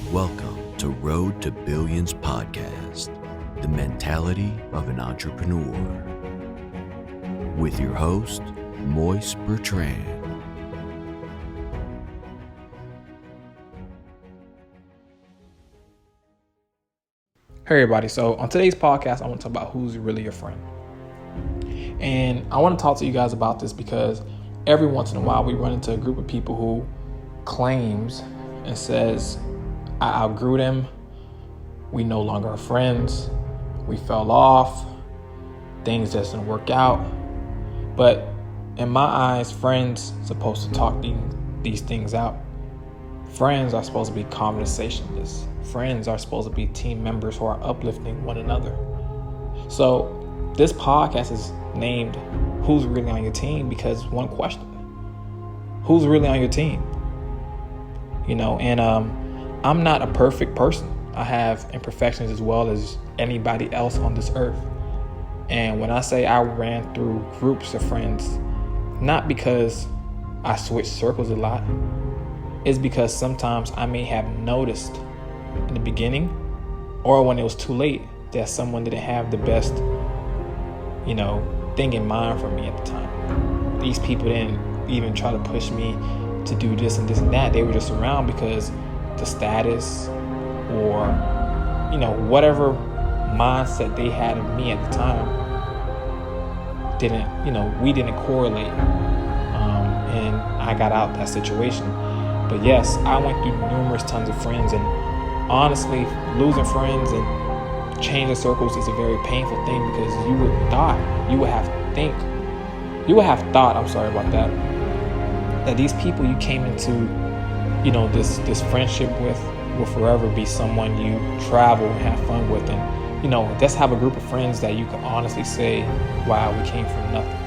Welcome to Road to Billions podcast, the mentality of an entrepreneur. With your host, Moise Bertrand. Hey everybody, so on today's podcast, I want to talk about who's really your friend. And I want to talk to you guys about this because every once in a while we run into a group of people who claims and says, I outgrew them, we no longer are friends, we fell off, things just didn't work out. But in my eyes, friends are supposed to talk these things out. Friends are supposed to be conversationalists. Friends are supposed to be team members who are uplifting one another. So this podcast is named Who's Really on Your Team? Because one question: who's really on your team? I'm not a perfect person. I have imperfections as well as anybody else on this earth. And when I say I ran through groups of friends, not because I switched circles a lot, it's because sometimes I may have noticed in the beginning or when it was too late that someone didn't have the best, thing in mind for me at the time. These people didn't even try to push me to do this and this and that. They were just around because the status or, whatever mindset they had of me at the time we didn't correlate. And I got out that situation. But yes, I went through numerous tons of friends, and honestly, losing friends and changing circles is a very painful thing because you would have thought, that these people you came into, this friendship with will forever be someone you travel and have fun with, and just have a group of friends that you can honestly say, wow, we came from nothing.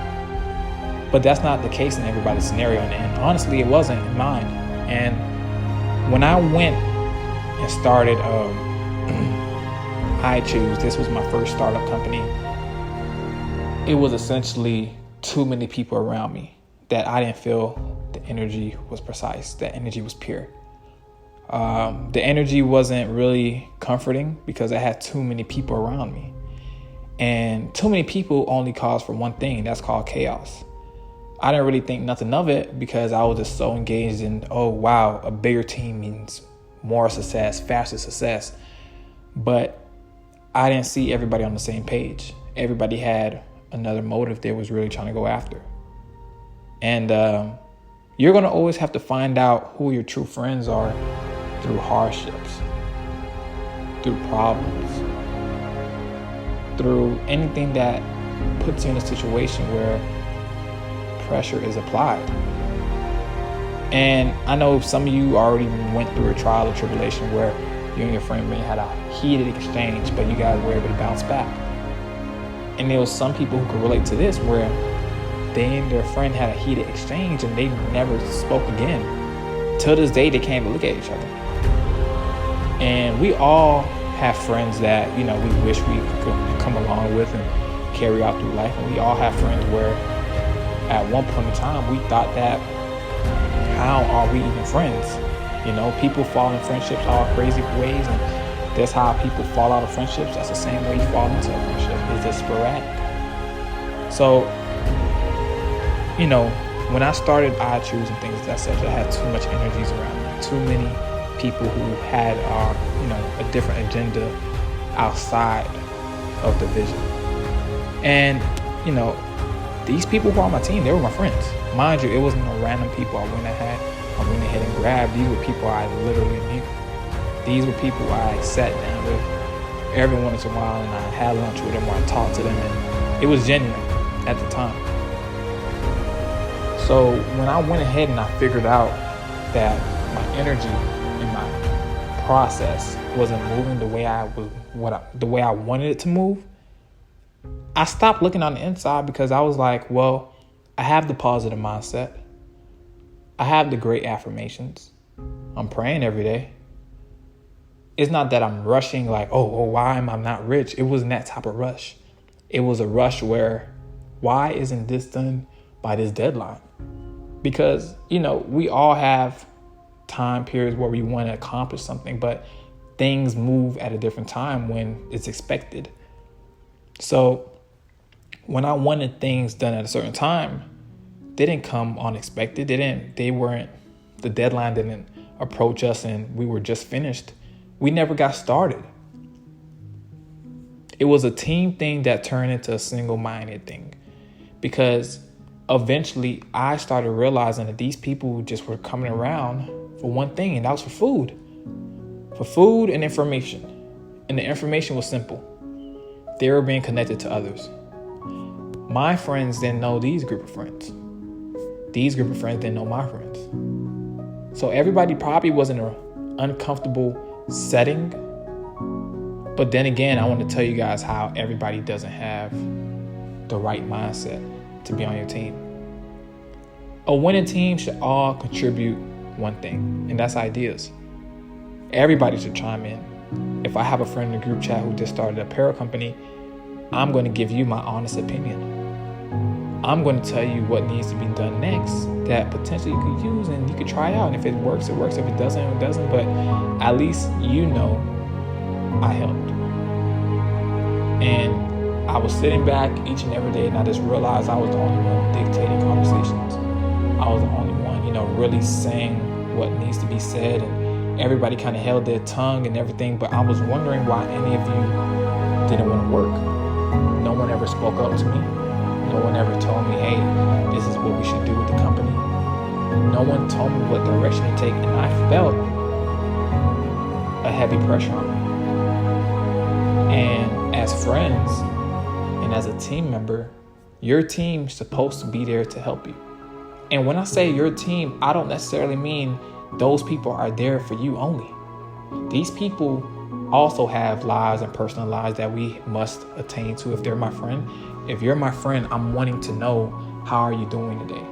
But that's not the case in everybody's scenario, and honestly, it wasn't in mine. And when I went and started I Choose, this was my first startup company, it was essentially too many people around me that I didn't feel the energy was precise, the energy was pure. The energy wasn't really comforting because I had too many people around me. And too many people only cause for one thing, that's called chaos. I didn't really think nothing of it because I was just so engaged in, oh, wow, a bigger team means more success, faster success. But I didn't see everybody on the same page. Everybody had another motive they was really trying to go after. And you're going to always have to find out who your true friends are through hardships, through problems, through anything that puts you in a situation where pressure is applied. And I know some of you already went through a trial or tribulation where you and your friend may have had a heated exchange, but you guys were able to bounce back. And there was some people who could relate to this where they and their friend had a heated exchange and they never spoke again. Till this day, they can't even look at each other. And we all have friends that, we wish we could come along with and carry out through life. And we all have friends where at one point in time, we thought that, how are we even friends? People fall in friendships all crazy ways, and that's how people fall out of friendships. That's the same way you fall into a friendship. It's just sporadic. So, when I started I Choose and things of that such, I had too much energies around me. Too many people who had, a different agenda outside of the vision. And, these people who are on my team, they were my friends. Mind you, it wasn't no random people I went ahead and grabbed. These were people I literally knew. These were people I sat down with every once in a while, and I had lunch with them or I talked to them, and it was genuine at the time. So when I went ahead and I figured out that my energy and my process wasn't moving the way I wanted it to move, I stopped looking on the inside because I was like, well, I have the positive mindset. I have the great affirmations. I'm praying every day. It's not that I'm rushing like, oh, why am I not rich? It wasn't that type of rush. It was a rush where, why isn't this done by this deadline? Because, we all have time periods where we want to accomplish something, but things move at a different time when it's expected. So when I wanted things done at a certain time, they didn't come unexpected. The deadline didn't approach us and we were just finished. We never got started. It was a team thing that turned into a single-minded thing, because eventually I started realizing that these people just were coming around for one thing, and that was for food and information. And the information was simple. They were being connected to others. My friends didn't know these group of friends. These group of friends didn't know my friends. So everybody probably was in an uncomfortable setting. But then again, I want to tell you guys how everybody doesn't have the right mindset to be on your team. A winning team should all contribute one thing, and that's ideas. Everybody should chime in. If I have a friend in the group chat who just started an apparel company, I'm going to give you my honest opinion. I'm going to tell you what needs to be done next that potentially you could use and you could try out. And if it works, it works. If it doesn't, it doesn't. But at least you know I helped. And I was sitting back each and every day, and I just realized I was the only one dictating conversations. I was the only one, really saying what needs to be said, and everybody kind of held their tongue and everything. But I was wondering why any of you didn't want to work. No one ever spoke up to me. No one ever told me, hey, this is what we should do with the company. No one told me what direction to take, and I felt a heavy pressure on me. And as friends and as a team member, your team's supposed to be there to help you. And when I say your team, I don't necessarily mean those people are there for you only. These people also have lives and personal lives that we must attain to if they're my friend. If you're my friend, I'm wanting to know, how are you doing today?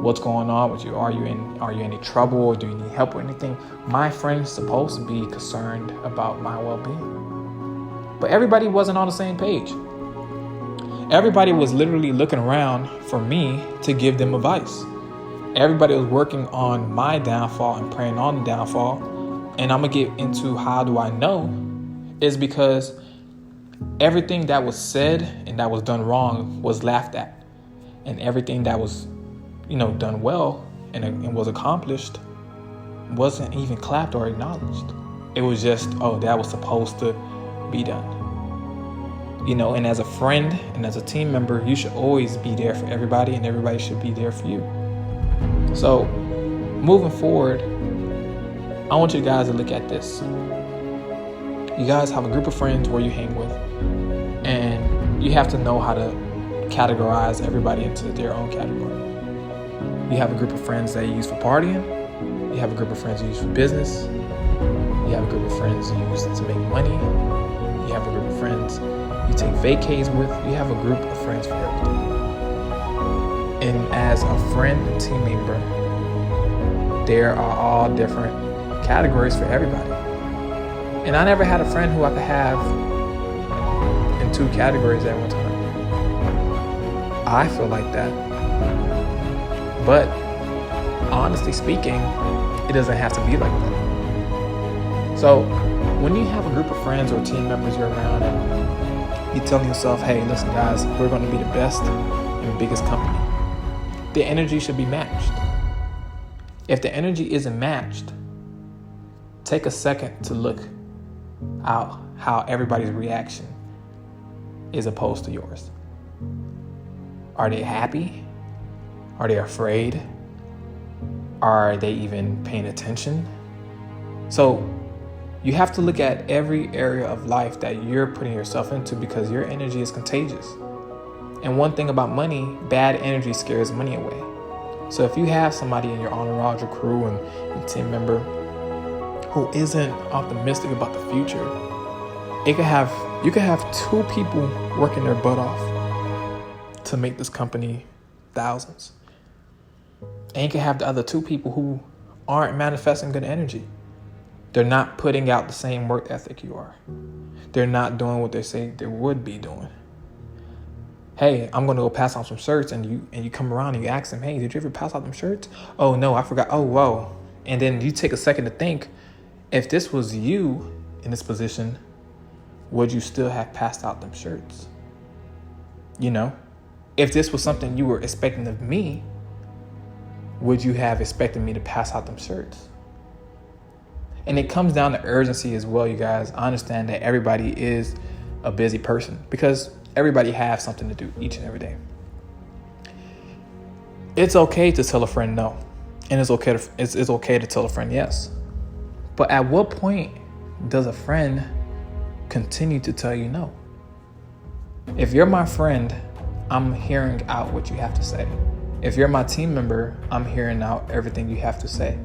What's going on with you? Are you in any trouble, or do you need help or anything? My friend's supposed to be concerned about my well-being. But everybody wasn't on the same page. Everybody was literally looking around for me to give them advice. Everybody was working on my downfall and preying on the downfall. And I'm going to get into how do I know, is because everything that was said and that was done wrong was laughed at. And everything that was, done well and was accomplished wasn't even clapped or acknowledged. It was just, that was supposed to be done. And as a friend and as a team member, you should always be there for everybody, and everybody should be there for you. So moving forward, I want you guys to look at this. You guys have a group of friends where you hang with, and you have to know how to categorize everybody into their own category. You have a group of friends that you use for partying. You have a group of friends you use for business. You have a group of friends you use to make money. You have a group of friends you take vacays with. You have a group of friends for everything. And as a friend and team member, there are all different categories for everybody. And I never had a friend who I could have in two categories at one time. I feel like that. But honestly speaking, it doesn't have to be like that. So when you have a group of friends or team members you're around, and you're telling yourself, hey, listen guys, we're going to be the best and the biggest company, the energy should be matched. If the energy isn't matched, take a second to look out how everybody's reaction is opposed to yours. Are they happy? Are they afraid? Are they even paying attention? So you have to look at every area of life that you're putting yourself into, because your energy is contagious. And one thing about money, bad energy scares money away. So if you have somebody in your entourage or crew and your team member who isn't optimistic about the future, you could have two people working their butt off to make this company thousands. And you can have the other two people who aren't manifesting good energy. They're not putting out the same work ethic you are. They're not doing what they say they would be doing. Hey, I'm going to go pass on some shirts, and you come around and you ask them, hey, did you ever pass out them shirts? Oh, no, I forgot. Oh, whoa. And then you take a second to think, if this was you in this position, would you still have passed out them shirts? You know, if this was something you were expecting of me, would you have expected me to pass out them shirts? And it comes down to urgency as well, you guys. I understand that everybody is a busy person because everybody has something to do each and every day. It's okay to tell a friend no. And it's okay to tell a friend yes. But at what point does a friend continue to tell you no? If you're my friend, I'm hearing out what you have to say. If you're my team member, I'm hearing out everything you have to say.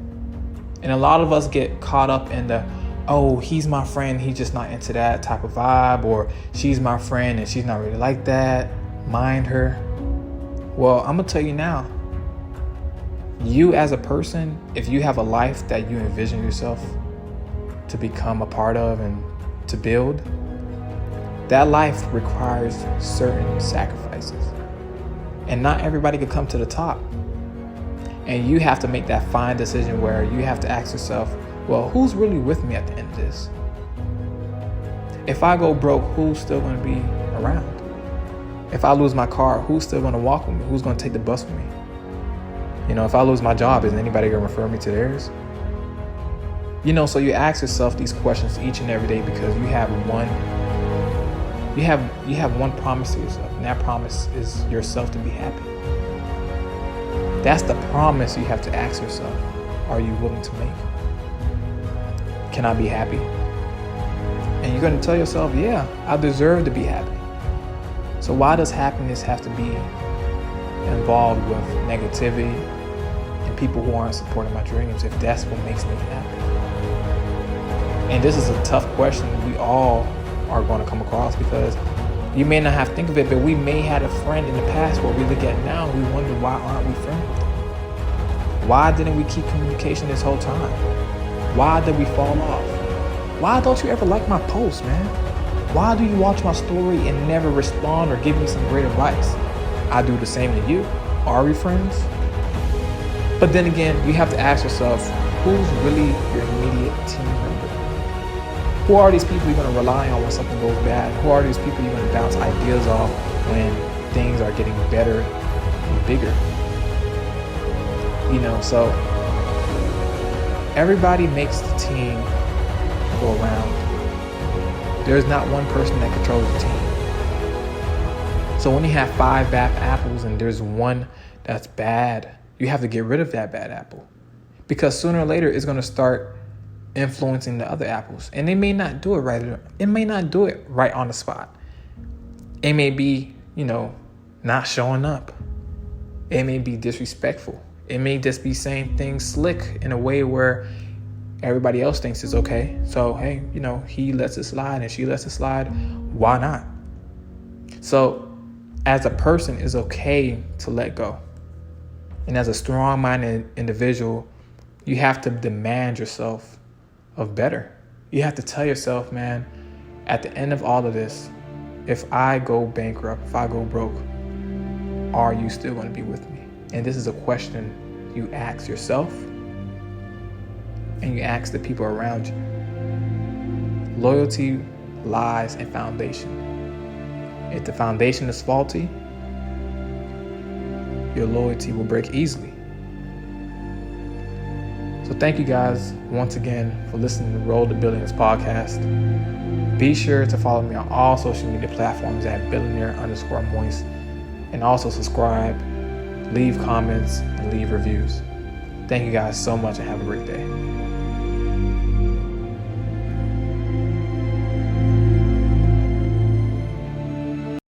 And a lot of us get caught up in the, oh, he's my friend, he's just not into that type of vibe, or she's my friend and she's not really like that, mind her. Well, I'm gonna tell you now, you as a person, if you have a life that you envision yourself to become a part of and to build, that life requires certain sacrifices. And not everybody could come to the top. And you have to make that fine decision where you have to ask yourself, well, who's really with me at the end of this? If I go broke, who's still going to be around? If I lose my car, who's still going to walk with me? Who's going to take the bus with me? You know, if I lose my job, is anybody going to refer me to theirs? You know, so you ask yourself these questions each and every day because you have one promise to yourself, and that promise is yourself to be happy. That's the promise you have to ask yourself. Are you willing to make? Can I be happy? And you're going to tell yourself, yeah, I deserve to be happy. So why does happiness have to be involved with negativity and people who aren't supporting my dreams if that's what makes me happy? And this is a tough question we all are going to come across because you may not have to think of it, but we may have a friend in the past where we look at now and we wonder, why aren't we friends? Why didn't we keep communication this whole time? Why did we fall off? Why don't you ever like my posts, man? Why do you watch my story and never respond or give me some great advice? I do the same to you. Are we friends? But then again, you have to ask yourself, who's really your immediate team member? Who are these people you're going to rely on when something goes bad? Who are these people you're going to bounce ideas off when things are getting better and bigger? You know, so everybody makes the team go around. There's not one person that controls the team. So when you have 5 bad apples and there's one that's bad, you have to get rid of that bad apple. Because sooner or later, it's going to start influencing the other apples. And they may not do it right. It may not do it right on the spot. It may be, not showing up. It may be disrespectful. It may just be saying things slick in a way where everybody else thinks it's okay. So, hey, he lets it slide and she lets it slide. Why not? So as a person, it's okay to let go. And as a strong-minded individual, you have to demand yourself of better. You have to tell yourself, man, at the end of all of this, if I go bankrupt, if I go broke, are you still going to be with me? And this is a question you ask yourself and you ask the people around you. Loyalty lies in foundation. If the foundation is faulty, your loyalty will break easily. So thank you guys once again for listening to Road to Billionaires podcast. Be sure to follow me on all social media platforms at billionaire_Moise, and also subscribe, leave comments, and leave reviews. Thank you guys so much and have a great day.